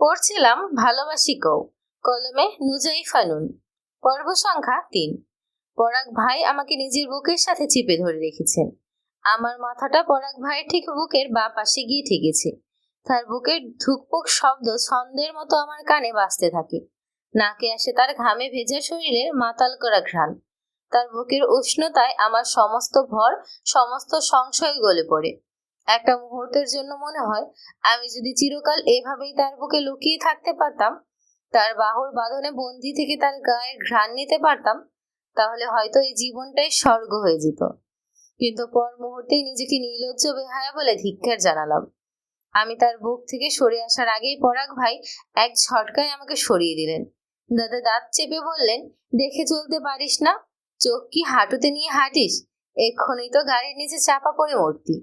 পড়ছিলাম ভালোবাসি কও, কলমে নুজাইফা নুন। পর্ব সংখ্যা ৩। পরাগ ভাই আমাকে নিজের বুকের সাথে চিপে ধরে রেখেছেন। আমার মাথাটা পরাগ ভাইয়ের ঠিক বুকের বাঁ পাশে গিয়ে ঠেকেছে। তার বুকের ধুকপুক শব্দ ছন্দের মতো আমার কানে বাজতে থাকে। নাকে আসে তার ঘামে ভেজা শরীরের মাতাল করা ঘ্রাণ। তার বুকের উষ্ণতায় আমার সমস্ত ভর, সমস্ত সংশয় গলে পড়ে। একটা মুহূর্তের জন্য মনে হয়, আমি যদি চিরকাল এভাবেই তার বুকে লুকিয়ে থাকতে পারতাম, তার বাহুর বাঁধনে বন্দি থেকে তার গায়ের ঘ্রাণ নিতে পারতাম, তাহলে হয়তো এই জীবনটাই স্বর্গ হয়ে যেত। কিন্তু পর মুহূর্তেই নিজেকে নির্লজ্জ বেহায়া বলে ধিক্কার জানালাম। আমি তার বুক থেকে সরে আসার আগেই পরাগ ভাই এক ঝটকায় আমাকে সরিয়ে দিলেন। দাদা দাঁত চেপে বললেন, দেখে চলতে পারিস না? চোখ কি হাঁটুতে নিয়ে হাঁটিস? এক্ষুনি তো গাড়ির নিচে চাপা পড়ে মরতি।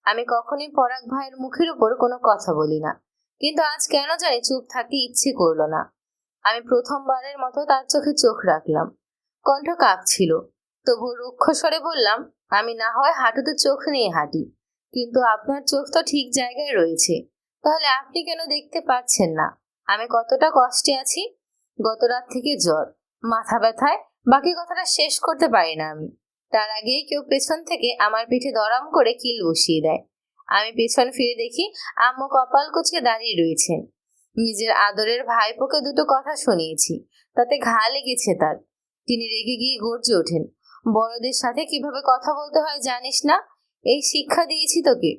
আমি কখনোই পরাগ ভাইয়ের মুখের উপর কোনো কথা বলি না, কিন্তু আজ কেন জানি চুপ থাকতে ইচ্ছে করলো না। আমি প্রথমবারের মতো তার চোখে চোখ রাখলাম। কণ্ঠ কাঁপছিল, তবু রুক্ষ স্বরে বললাম, আমি না হয় হাঁটুতে চোখ নিয়ে হাঁটি, কিন্তু আপনার চোখ তো ঠিক জায়গায় রয়েছে। তাহলে আপনি কেন দেখতে পাচ্ছেন না আমি কতটা কষ্টে আছি? গত রাত থেকে জ্বর, মাথা ব্যথায় বাকি কথাটা শেষ করতে পারি না আমি। তার আগেই কেউ পেছন থেকে আমার পিঠে দরাম করে কিল বসিয়ে দেয়। আমি পেছন ফিরে দেখি আম্মু কপাল কুঁচকে দাঁড়িয়ে রয়েছেন। নিজের আদরের ভাইপোকে দুটো কথা শুনিয়েছি, তাতে ঘা লেগেছে তার। তিনি রেগে গিয়ে গর্জে ওঠেন, বড়দের সাথে কিভাবে কথা বলতে হয় জানিস না? এই শিক্ষা দিয়েছি তোকে।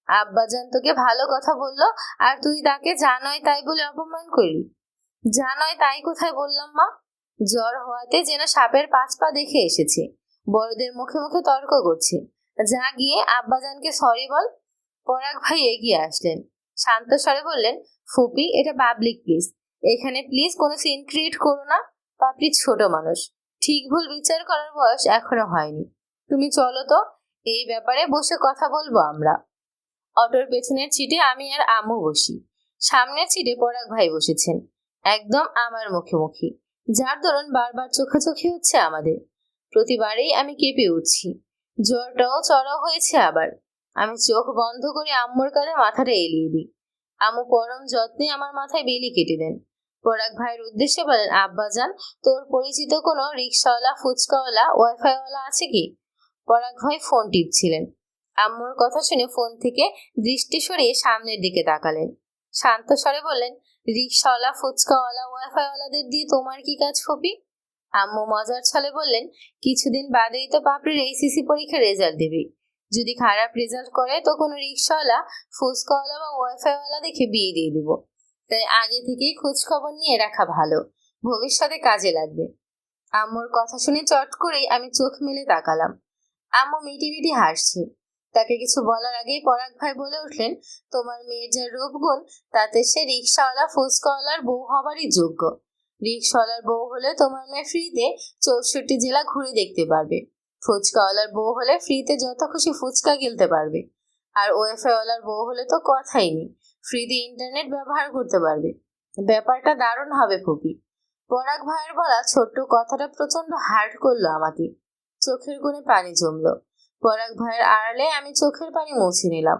আব্বাজান তোকে ভালো কথা বললো, আর তুই তাকে যা নয় তাই বলে অপমান করলি। যা নয় তাই কোথায় বললাম মা? জ্বর হওয়াতে যেন সাপের 5 পা দেখে এসেছে, বড়দের মুখে মুখে তর্ক করছে। যা গিয়ে আব্বাজানকে সরি বল। পরাগ ভাই এগিয়ে আসলেন, শান্ত স্বরে বললেন, ফুপি এটা পাবলিক প্লেস, এখানে প্লিজ কোনো সিন ক্রিয়েট করো না। পাপড়ি ছোট মানুষ, ঠিক ভুল বিচার করার বয়স এখনো হয়নি। তুমি চলো তো, এই ব্যাপারে বসে কথা বলবো আমরা। অটোর পেছনের সিটে আমি আর আম্মু বসি, সামনের সিটে পরাগ ভাই বসেছেন, একদম আমার মুখোমুখি, যার দরুন বারবার চোখাচোখি হচ্ছে আমাদের। প্রতিবারেই আমি কেঁপে উঠছি, জ্বরটাও চড়াও হয়েছে আবার। আমি চোখ বন্ধ করে আম্মুর কাঁধে মাথাটা এলিয়ে দিই। আম্মু পরম যত্নে আমার মাথায় বেলি কেটে দেন। পরাগ ভাইয়ের উদ্দেশ্যে বলেন, আব্বাজান, তোর পরিচিত কোনো রিক্সাওয়ালা, ফুচকাওয়ালা, ওয়াইফাইওয়ালা আছে কি? পরাগ ভাই ফোন টিপছিলেন। আম্মুর কথা শুনে ফোন থেকে দৃষ্টি সরিয়ে সামনের দিকে তাকালেন, শান্ত স্বরে বললেন, রিক্সাওয়ালা, ফুচকাওয়ালা, ওয়াইফাইওয়ালাদের দিয়ে তোমার কি কাজ ফপি? আম্মু মজার ছলে বললেন, কিছুদিন বাদেই তো পাপড়ির এইচএসসি পরীক্ষার রেজাল্ট দেবে। যদি খারাপ রেজাল্ট করে তো কোনো রিক্সাওয়ালা, ফুচকাওয়ালা বা ওয়াইফাইওয়ালা দেখে বিয়ে দিয়ে দিব। তাই আগে থেকেই খোঁজ খবর নিয়ে রাখা ভালো, ভবিষ্যতে কাজে লাগবে। আম্মুর কথা শুনে চট করেই আমি চোখ মেলে তাকালাম। আম্মু মিটি মিটি হাসছে। তাকে কিছু বলার আগেই পরাগ ভাই বলে উঠলেন, তোমার মেয়ের যা রূপগুণ, তাতে সে রিক্সাওয়ালা, ফুচকাওয়ালার বউ হবারই যোগ্য। রিক্সাওয়ালার বউ হলে তোমার মেয়ে ফ্রিতে 64 জেলা ঘুরে দেখতে পারবে। ফুচকাওয়ালার বউ হলে ফ্রিতে যত খুশি ফুচকা গিলতে পারবে। আর ওয়াইফাইওয়ালার বউ হলে তো কথাই নেই, ফ্রিতে ইন্টারনেট ব্যবহার করতে পারবে। ব্যাপারটা দারুণ হবে ফুপি। পরাগ ভাইয়ের বলা ছোট্ট কথাটা প্রচন্ড হার্ট করলো আমাকে। চোখের কোণে পানি জমলো। পরাগ ভাইয়ের আড়ালে আমি চোখের পানি মুছে নিলাম।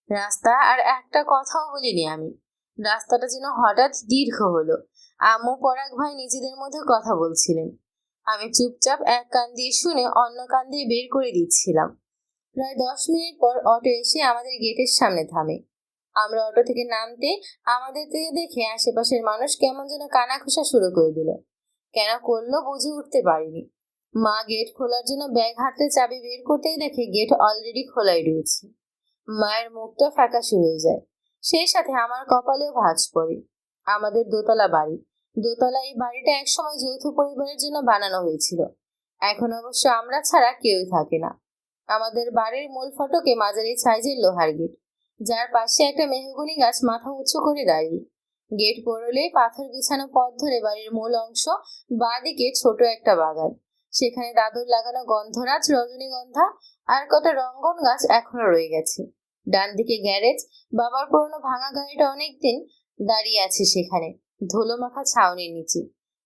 রাস্তা আর একটা কথাও বলিনি আমি। রাস্তাটা যেন হঠাৎ দীর্ঘ হলো। আম্মু, পরাগ ভাই নিজেদের মধ্যে কথা বলছিলেন। আমি চুপচাপ এক কান দিয়ে শুনে অন্য কান দিয়ে বের করে দিচ্ছিলাম। প্রায় 10 মিনিট পর অটো এসে আমাদের গেটের সামনে থামে। আমরা অটো থেকে নামতে আমাদের থেকে দেখে আশেপাশের মানুষ কেমন যেন কানাঘুষা শুরু করে দিল। কেন করলো বুঝে উঠতে পারিনি। মা গেট খোলার জন্য ব্যাগ হাতে চাবি বের করতেই দেখে গেট অলরেডি খোলাই রয়েছে। মায়ের মুখটা ফ্যাকাশে হয়ে যায়, সেই সাথে আমার কপালেও ভাঁজ পড়ে। আমাদের দোতলা বাড়ি। দোতলা এই বাড়িটা একসময় যৌথ পরিবারের জন্য বানানো হয়েছিল। এখন অবশ্য আমরা ছাড়া কেউই থাকে না। আমাদের বাড়ির মূল ফটকে মাঝারি সাইজের লোহার গেট, যার পাশে একটা মেহগনি গাছ মাথা উঁচু করে দাঁড়িয়ে। গেট পড়লে পাথর বিছানো পথ ধরে বাড়ির মূল অংশ, বাঁদিকে ছোট একটা বাগান। সেখানে দাদুর লাগানো গন্ধরাজ, রজনীগন্ধা আর কত রঙ্গন গাছ এখনো রয়ে গেছে। ডান দিকে গ্যারেজ, বাবার পুরনো ভাঙা গাড়িটা অনেকদিন দাঁড়িয়ে আছে সেখানে, ধুলো মাখা ছাউনির নিচে।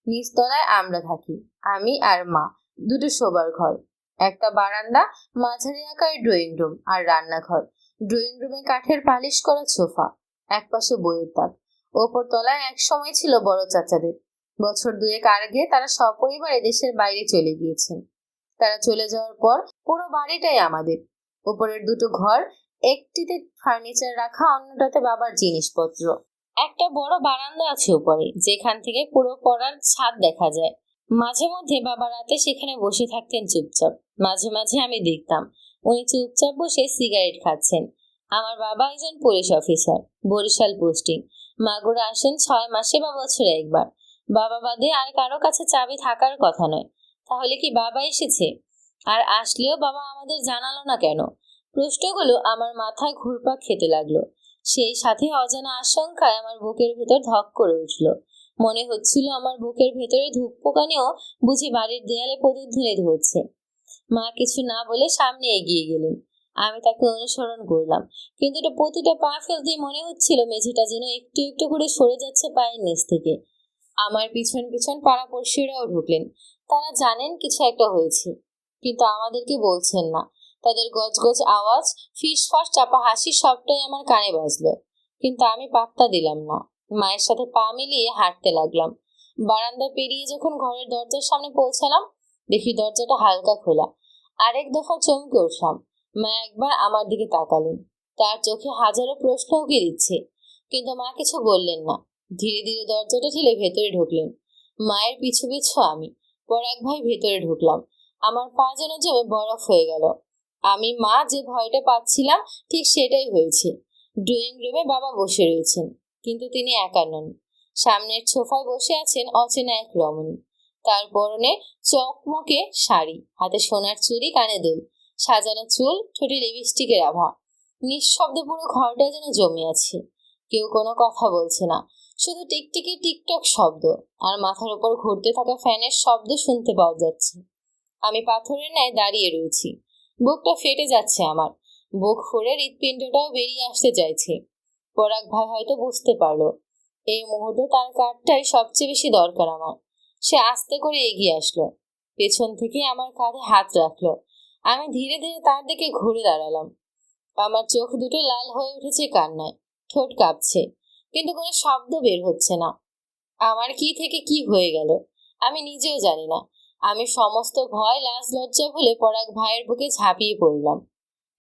নিচতলায় আমরা থাকি, আমি আর মা। দুটো শোবার ঘর, একটা বারান্দা, মাঝারি আকারের ড্রয়িং রুম আর রান্নাঘর। ড্রয়িং রুমে কাঠের পালিশ করা সোফা, একপাশে বইয়ের তাক, ওপর তলায় এক সময় ছিল বড় চাচাদের। বছর দুয়েক আগে তারা সপরিবারে দেশের বাইরে চলে গিয়েছেন। তারা চলে যাওয়ার পর পুরো বাড়িটাই আমাদের। উপরের দুটো ঘর, একটিতে ফার্নিচার রাখা, অন্যটাতে বাবার জিনিসপত্র। একটা বড় বারান্দা আছে উপরে, যেখান থেকে পুরো পড়ার ছাদ দেখা যায়। মাঝে মধ্যে বাবা রাতে সেখানে বসে থাকতেন চুপচাপ। মাঝে মাঝে আমি দেখতাম উনি চুপচাপ বসে সিগারেট খাচ্ছেন। আমার বাবা একজন police officer, Barishal posting. Magura আসেন 6 মাসে বা বছরে একবার। বাবা বাদে আর কারো কাছে চাবি থাকার কথা নয়। তাহলে কি বাবা এসেছে? আর আসলেও বাবা আমাদের জানালো না কেন? প্রশ্নগুলো আমার মাথায় ঘুরপাক খেতে লাগলো। সেই সাথে অজানা আশঙ্কায় আমার বুকের ভেতর ধক করে উঠল। মনে হচ্ছিল আমার বুকের ভেতরে ধূপপোকানিও বুঝি বাড়ির দেয়ালে প্রতিধ্বনি ধরছে। মা কিছু না বলে সামনে এগিয়ে গেলেন। আমি তাকে অনুসরণ করলাম, কিন্তু প্রতিটা পা ফেলতেই মনে হচ্ছিল মেঝেটা যেন একটু একটু করে সরে যাচ্ছে পায়ের নিচ থেকে। আমার পিছন পিছন পাড়াপড়শিরাও ঢুকলেন। তারা জানেন কিছু একটা হয়েছে, কিন্তু আমাদেরকে বলছেন না। তাদের গজগজ আওয়াজ, ফিসফাস, চাপা হাসি সবটাই আমার কানে বাজলো, কিন্তু আমি পাত্তা দিলাম না। মায়ের সাথে পা মিলিয়ে হাঁটতে লাগলাম। বারান্দা পেরিয়ে যখন ঘরের দরজার সামনে পৌঁছালাম, দেখি দরজাটা হালকা খোলা। আরেক দফা চমকে উঠলাম। মা একবার আমার দিকে তাকালেন। তার চোখে হাজারো প্রশ্ন উকি দিচ্ছে, কিন্তু মা কিছু বললেন না। ধীরে ধীরে দরজাটা ঠেলে ভেতরে ঢুকলেন। মায়ের পিছু পিছু আমি পরাগ ভাই ভেতরে ঢুকলাম। আমার পা যেন জমে বরফ হয়ে গেল। আমি মা যে ভয়টা পাচ্ছিলাম ঠিক সেটাই হয়েছে। ড্রয়িং রুমে বাবা বসে রয়েছেন, কিন্তু তিনি একা নন। সামনের সোফায় বসে আছেন অচেনা এক রমণী। তার পরনে চকমকে শাড়ি, হাতে সোনার চুড়ি, কানে দুল, সাজানো চুল, ঠোঁটে লিপস্টিকের আভা। নিঃশব্দে পুরো ঘরটা যেন জমে আছে। কেউ কোনো কথা বলছে না, শুধু টিকটিকি টিকটক শব্দ, আর মাথার উপর ঘুরতে থাকা ফ্যানের শব্দ শুনতে পাওয়া যাচ্ছে। আমি পাথরের ন্যায় দাঁড়িয়ে রয়েছি। বুকটা ফেটে যাচ্ছে আমার। বুক ফুঁড়ে হৃৎপিণ্ডটাও বেরিয়ে আসতে চাইছে। পরাগ ভাই হয়তো বুঝতে পারলো এই মুহূর্তে তার কার্ডটাই সবচেয়ে বেশি দরকার আমার। সে আস্তে করে এগিয়ে আসলো, পেছন থেকে আমার কাঁধে হাত রাখলো। আমি ধীরে ধীরে তার দিকে ঘুরে দাঁড়ালাম। আমার চোখ দুটো লাল হয়ে উঠেছে কান্নায়, ঠোঁট কাঁপছে, কিন্তু কোনো শব্দ বের হচ্ছে না। আমার কি থেকে কি হয়ে গেল আমি নিজেও জানি না। আমি সমস্ত ভয়, লাজ, লজ্জা ভুলে পরাগ ভাইয়ের বুকে ঝাঁপিয়ে পড়লাম।